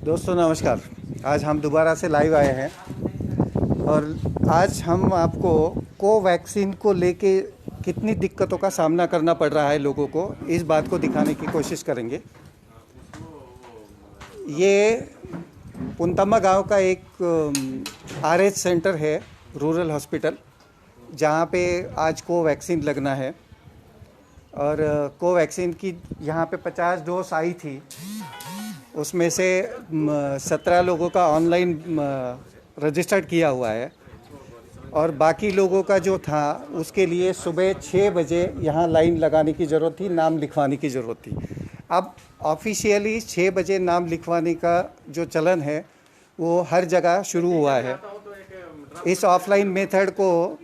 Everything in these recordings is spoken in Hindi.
दोस्तों नमस्कार। आज हम दोबारा से लाइव आए हैं और आज हम आपको कोवैक्सीन को लेके कितनी दिक्कतों का सामना करना पड़ रहा है लोगों को, इस बात को दिखाने की कोशिश करेंगे। ये पुनतम्मा गांव का एक आरएच सेंटर है, रूरल हॉस्पिटल, जहां पे आज कोवैक्सीन लगना है। और कोवैक्सीन की यहाँ पे 50 डोज आई थी, उसमें से 17 लोगों का ऑनलाइन रजिस्टर्ड किया हुआ है और बाकी लोगों का जो था उसके लिए सुबह 6 बजे यहाँ लाइन लगाने की ज़रूरत थी, नाम लिखवाने की ज़रूरत थी। अब ऑफिशियली 6 बजे नाम लिखवाने का जो चलन है वो हर जगह शुरू हुआ है। इस ऑफलाइन मेथड को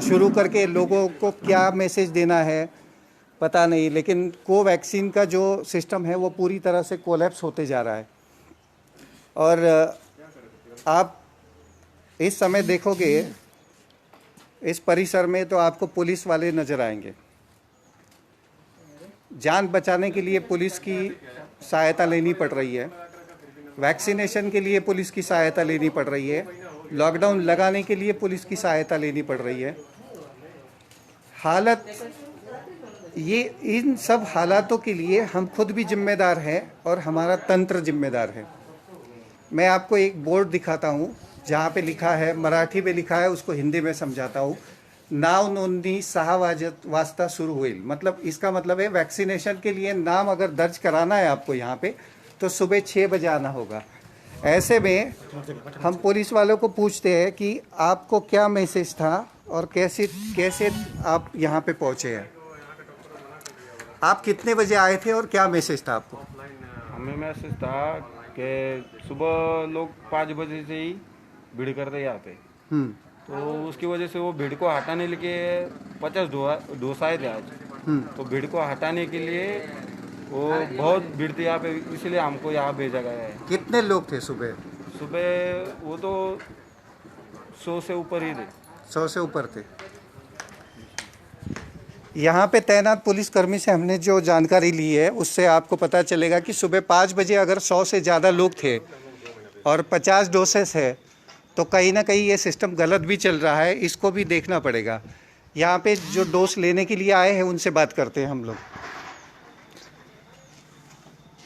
शुरू करके लोगों को क्या मैसेज देना है पता नहीं, लेकिन कोवैक्सीन का जो सिस्टम है वो पूरी तरह से कोलैप्स होते जा रहा है। और आप इस समय देखोगे इस परिसर में तो आपको पुलिस वाले नज़र आएंगे। जान बचाने के लिए पुलिस की सहायता लेनी पड़ रही है, वैक्सीनेशन के लिए पुलिस की सहायता लेनी पड़ रही है, लॉकडाउन लगाने के लिए पुलिस की सहायता लेनी पड़ रही है। ये इन सब हालातों के लिए हम खुद भी जिम्मेदार हैं और हमारा तंत्र जिम्मेदार है। मैं आपको एक बोर्ड दिखाता हूँ जहाँ पे लिखा है, मराठी में लिखा है, उसको हिंदी में समझाता हूँ। नाव नोंदणी 6 वाजता शुरू हुई, मतलब इसका मतलब है वैक्सीनेशन के लिए नाम अगर दर्ज कराना है आपको यहाँ पे तो सुबह 6 बजे आना होगा। ऐसे में हम पुलिस वालों को पूछते हैं कि आपको क्या मैसेज था और कैसे आप यहाँ पे पहुँचे हैं। आप कितने बजे आए थे और क्या मैसेज था आपको? हमें मैसेज था कि सुबह लोग 5 बजे से ही भीड़ करते यहाँ पे, तो उसकी वजह से वो भीड़ को हटाने के लिए 50 डोस आए थे आज। तो भीड़ को हटाने के लिए वो बहुत भीड़ थी यहाँ पे, इसलिए हमको यहाँ भेजा गया है। कितने लोग थे सुबह? सुबह वो तो 100 से ऊपर ही थे। 100 से ऊपर थे। यहाँ पे तैनात पुलिसकर्मी से हमने जो जानकारी ली है उससे आपको पता चलेगा कि सुबह 5 बजे अगर 100 से ज़्यादा लोग थे और 50 डोसेस है तो कहीं ना कहीं ये सिस्टम गलत भी चल रहा है, इसको भी देखना पड़ेगा। यहाँ पे जो डोज लेने के लिए आए हैं उनसे बात करते हैं हम लोग।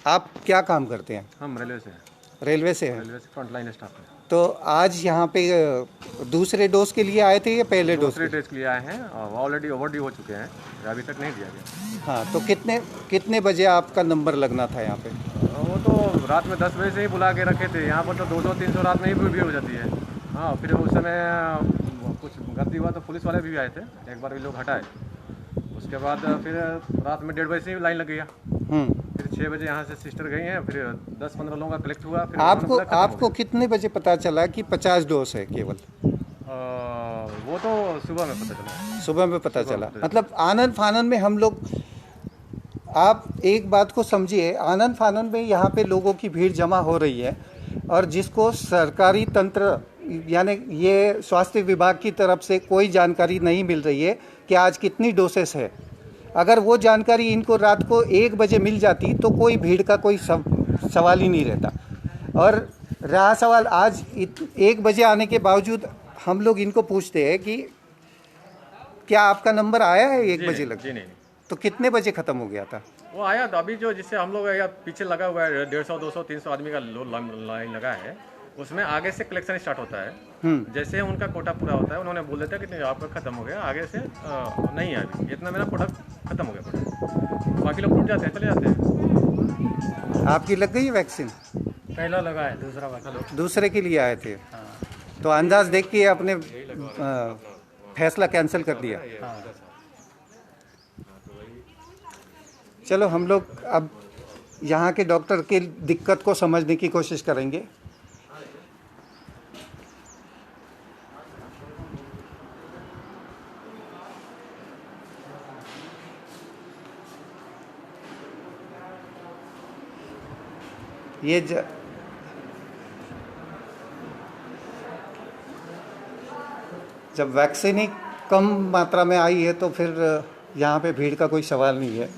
आप क्या काम करते हैं? हम रेलवे से हैं। रेलवे से हैं? रेलवे से फ्रंटलाइन स्टाफ है। तो आज यहाँ पे दूसरे डोज के लिए आए थे या पहले डोज? दूसरे डोज के लिए आए हैं, ऑलरेडी ओवरड्यू हो चुके हैं, अभी तक नहीं दिया गया। हाँ, तो कितने बजे आपका नंबर लगना था यहाँ पे? वो तो रात में 10 बजे से ही बुला के रखे थे। यहाँ पर तो 200-300 रात में ही भीड़ हो जाती है। हाँ, फिर उस समय कुछ गलती हुआ तो पुलिस वाले भी आए थे, एक बार भी लोग हटाए। उसके बाद फिर रात में 1:30 बजे से ही लाइन लग गया। फिर 6 बजे यहाँ से सिस्टर गई हैं, फिर 10-15 लोगों का कलेक्ट हुआ। फिर आपको कितने बजे पता चला कि 50 डोज है केवल? वो तो सुबह में पता चला। सुबह में पता चला, मतलब आनन फानन में हम लोग, आप एक बात को समझिए, आनन फानन में यहाँ पे लोगों की भीड़ जमा हो रही है और जिसको सरकारी तंत्र यानी ये स्वास्थ्य विभाग की तरफ से कोई जानकारी नहीं मिल रही है कि आज कितनी डोसेस है। अगर वो जानकारी इनको रात को 1 बजे मिल जाती तो कोई भीड़ का कोई सवाल ही नहीं रहता। और रहा सवाल आज 1 बजे आने के बावजूद हम लोग इनको पूछते हैं कि क्या आपका नंबर आया है 1 बजे लग? जी नहीं। तो कितने बजे ख़त्म हो गया था? वो आया तो अभी जो जिससे हम लोग या पीछे लगा हुआ है 150, 200, 300 आदमी का लाइन लगा है, उसमें आगे से कलेक्शन स्टार्ट होता है। जैसे उनका कोटा पूरा होता है उन्होंने बोल देता है कि नहीं आपका खत्म हो गया, आगे से नहीं है, अभी इतना मेरा प्रोडक्ट खत्म हो गया प्रोडक्ट। बाकी लोग टूट जाते हैं, चले जाते हैं। आपकी लग गई वैक्सीन? पहला लगा है, दूसरा बाकी। दूसरे के लिए आए थे, तो अंदाज देख के आपने फैसला कैंसिल कर दिया। चलो हम लोग अब यहाँ के डॉक्टर की दिक्कत को समझने की कोशिश करेंगे। ये जब वैक्सीन ही कम मात्रा में आई है तो फिर यहाँ पे भीड़ का कोई सवाल नहीं है।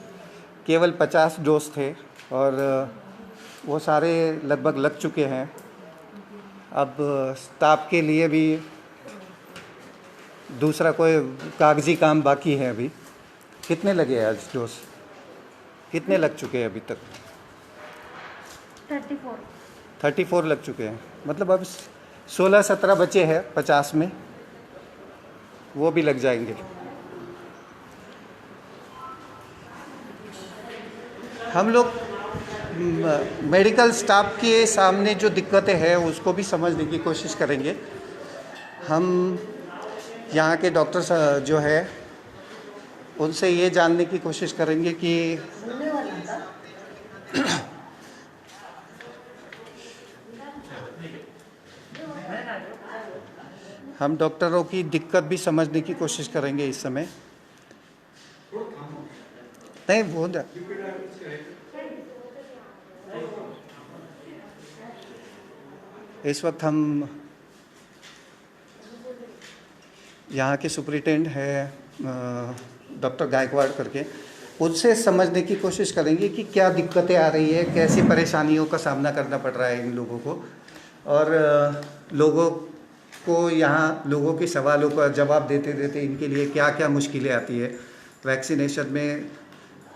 केवल 50 डोज थे और वो सारे लगभग लग चुके हैं। अब स्टाफ के लिए भी दूसरा कोई कागजी काम बाकी है अभी। कितने लगे आज डोज? कितने लग चुके हैं अभी तक? 34 लग चुके हैं। मतलब अब 16-17 बचे हैं 50 में, वो भी लग जाएंगे। हम लोग मेडिकल स्टाफ के सामने जो दिक्कतें हैं उसको भी समझने की कोशिश करेंगे। हम यहाँ के डॉक्टर जो है उनसे ये जानने की कोशिश करेंगे कि हम डॉक्टरों की दिक्कत भी समझने की कोशिश करेंगे इस समय। नहीं वो इस वक्त हम यहाँ के सुपरिटेंडेंट है डॉक्टर गायकवाड़ करके, उनसे समझने की कोशिश करेंगे कि क्या दिक्कतें आ रही है, कैसी परेशानियों का सामना करना पड़ रहा है इन लोगों को, और लोगों को यहाँ लोगों के सवालों का जवाब देते देते इनके लिए क्या क्या मुश्किलें आती है। वैक्सीनेशन में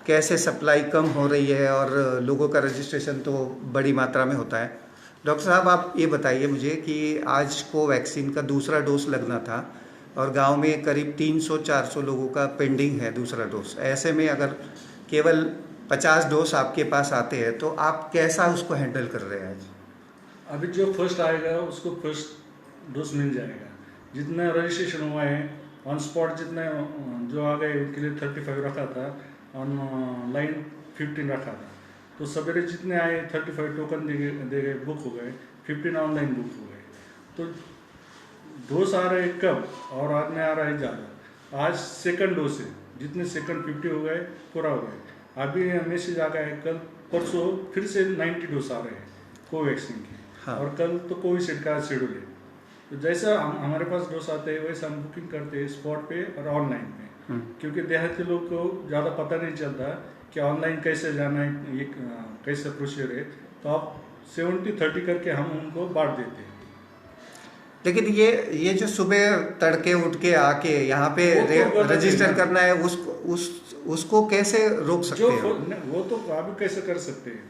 कैसे सप्लाई कम हो रही है और लोगों का रजिस्ट्रेशन तो बड़ी मात्रा में होता है। डॉक्टर साहब, आप ये बताइए मुझे कि आज को वैक्सीन का दूसरा डोज लगना था और गांव में करीब 300-400 लोगों का पेंडिंग है दूसरा डोज। ऐसे में अगर केवल 50 डोज आपके पास आते हैं तो आप कैसा उसको हैंडल कर रहे हैं? अभी जो फर्स्ट आएगा उसको फर्स्ट डोज मिल जाएगा। जितना रजिस्ट्रेशन हुआ है ऑन स्पॉट, जितने जो आ गए उनके लिए 35 रखा था, ऑनलाइन 15 रखा था। तो सवेरे जितने आए 35 टोकन दे गए, बुक हो गए, 15 ऑनलाइन बुक हो गए। तो डोज आ रहे कब और आज में आ रहा है ज़्यादा। आज सेकंड डोज है, जितने सेकंड 50 हो गए, पूरा हो गए। अभी मैसेज आ गया है कल परसों फिर से 90 डोज आ रहे हैं कोवैक्सीन के। हाँ। और कल तो कोविशील्ड का शेड्यूल है। तो जैसा हमारे पास डोज आते हैं वैसे हम बुकिंग करते हैं स्पॉट पे और ऑनलाइन पे, क्योंकि देहात के लोग को ज़्यादा पता नहीं चलता कि ऑनलाइन कैसे जाना है, ये कैसे प्रोसीजर है। तो आप 70-30 करके हम उनको बांट देते हैं। लेकिन ये जो सुबह तड़के उठ के आके यहाँ पे रजिस्टर करना है उसको कैसे रोक सकते हैं? वो तो आप कैसे कर सकते हैं,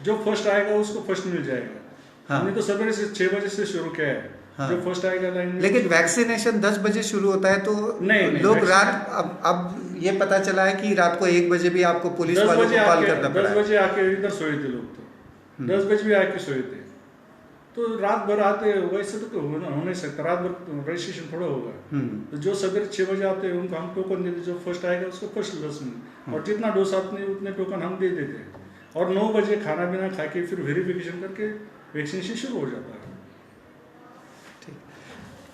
जो फर्स्ट आएगा उसको फर्स्ट मिल जाएगा। हाँ। हमने तो सवेरे से 6 बजे से शुरू किया है। हाँ। जो फर्स्ट आएगा लाइन में। लेकिन वैक्सीनेशन 10 बजे शुरू होता है तो नहीं, लोग रात अब ये पता चला है कि रात को 1 बजे भी आपको पुलिस वालों को कॉल करना पड़ा। 10 बजे आके इधर सोए थे लोग, तो 10 बजे भी आके सोए थे। तो रात भर आते वैसे तो हो नहीं सकता, रात भर रजिस्ट्रेशन थोड़ा होगा। तो जो सवेरे 6 बजे आते हैं उनको हम टोकन देते, जो फर्स्ट आएगा उसको फर्स्ट डोज में, और जितना डोज आते हैं उतने टोकन हम दे देते हैं। और 9 बजे खाना पीना खा के फिर वेरिफिकेशन करके वैक्सीनेशन शुरू हो जाता है। ठीक,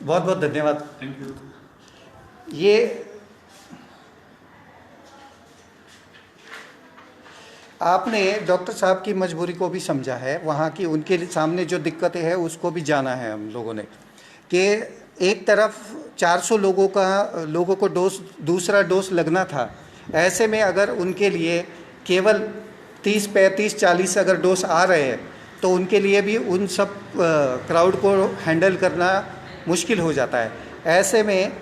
बहुत बहुत धन्यवाद। Thank you. ये आपने डॉक्टर साहब की मजबूरी को भी समझा है, वहाँ की उनके सामने जो दिक्कतें हैं उसको भी जाना है हम लोगों ने, कि एक तरफ 400 लोगों को दूसरा डोज लगना था। ऐसे में अगर उनके लिए केवल 30, 35, 40 अगर डोज आ रहे हैं तो उनके लिए भी उन सब क्राउड को हैंडल करना मुश्किल हो जाता है। ऐसे में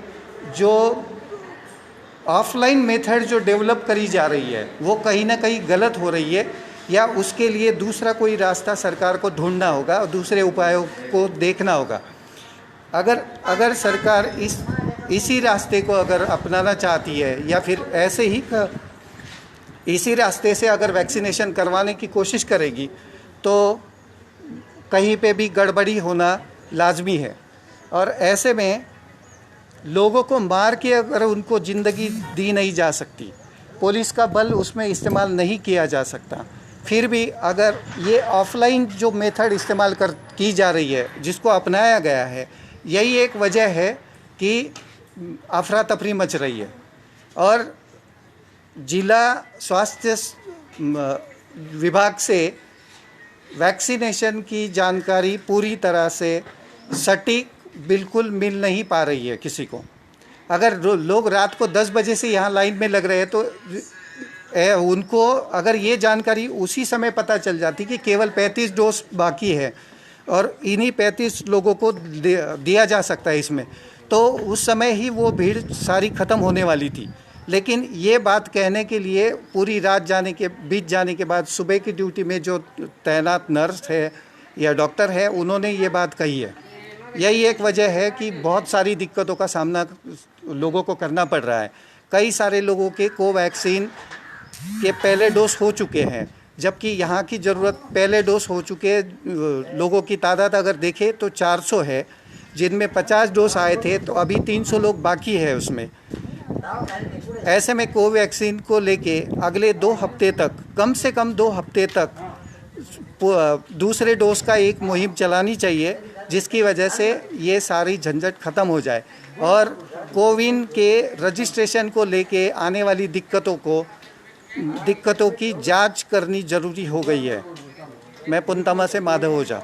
जो ऑफलाइन मेथड जो डेवलप करी जा रही है वो कहीं ना कहीं गलत हो रही है, या उसके लिए दूसरा कोई रास्ता सरकार को ढूंढना होगा और दूसरे उपायों को देखना होगा। अगर सरकार इसी रास्ते को अगर अपनाना चाहती है या फिर ऐसे ही इसी रास्ते से अगर वैक्सीनेशन करवाने की कोशिश करेगी तो कहीं पे भी गड़बड़ी होना लाजमी है। और ऐसे में लोगों को मार के अगर उनको ज़िंदगी दी नहीं जा सकती, पुलिस का बल उसमें इस्तेमाल नहीं किया जा सकता, फिर भी अगर ये ऑफलाइन जो मेथड इस्तेमाल की जा रही है जिसको अपनाया गया है, यही एक वजह है कि अफरा तफरी मच रही है। और जिला स्वास्थ्य विभाग से वैक्सीनेशन की जानकारी पूरी तरह से सटीक बिल्कुल मिल नहीं पा रही है किसी को। अगर लोग रात को 10 बजे से यहाँ लाइन में लग रहे हैं तो उनको अगर ये जानकारी उसी समय पता चल जाती कि केवल 35 डोज बाकी है और इन्हीं 35 लोगों को दिया जा सकता है इसमें, तो उस समय ही वो भीड़ सारी ख़त्म होने वाली थी। लेकिन ये बात कहने के लिए पूरी रात बीत जाने के बाद सुबह की ड्यूटी में जो तैनात नर्स है या डॉक्टर है, उन्होंने ये बात कही है। यही एक वजह है कि बहुत सारी दिक्कतों का सामना लोगों को करना पड़ रहा है। कई सारे लोगों के कोवैक्सीन के पहले डोज हो चुके हैं, जबकि यहाँ की ज़रूरत पहले डोज हो चुके लोगों की तादाद अगर देखें तो 400 है, जिनमें 50 डोज आए थे, तो अभी 300 लोग बाकी है उसमें। ऐसे में कोवैक्सीन को लेके अगले 2 हफ्ते तक, कम से कम 2 हफ्ते तक दूसरे डोज का एक मुहिम चलानी चाहिए, जिसकी वजह से ये सारी झंझट ख़त्म हो जाए और कोविन के रजिस्ट्रेशन को लेके आने वाली दिक्कतों की जांच करनी ज़रूरी हो गई है। मैं पुंतमा से माधव ओझा।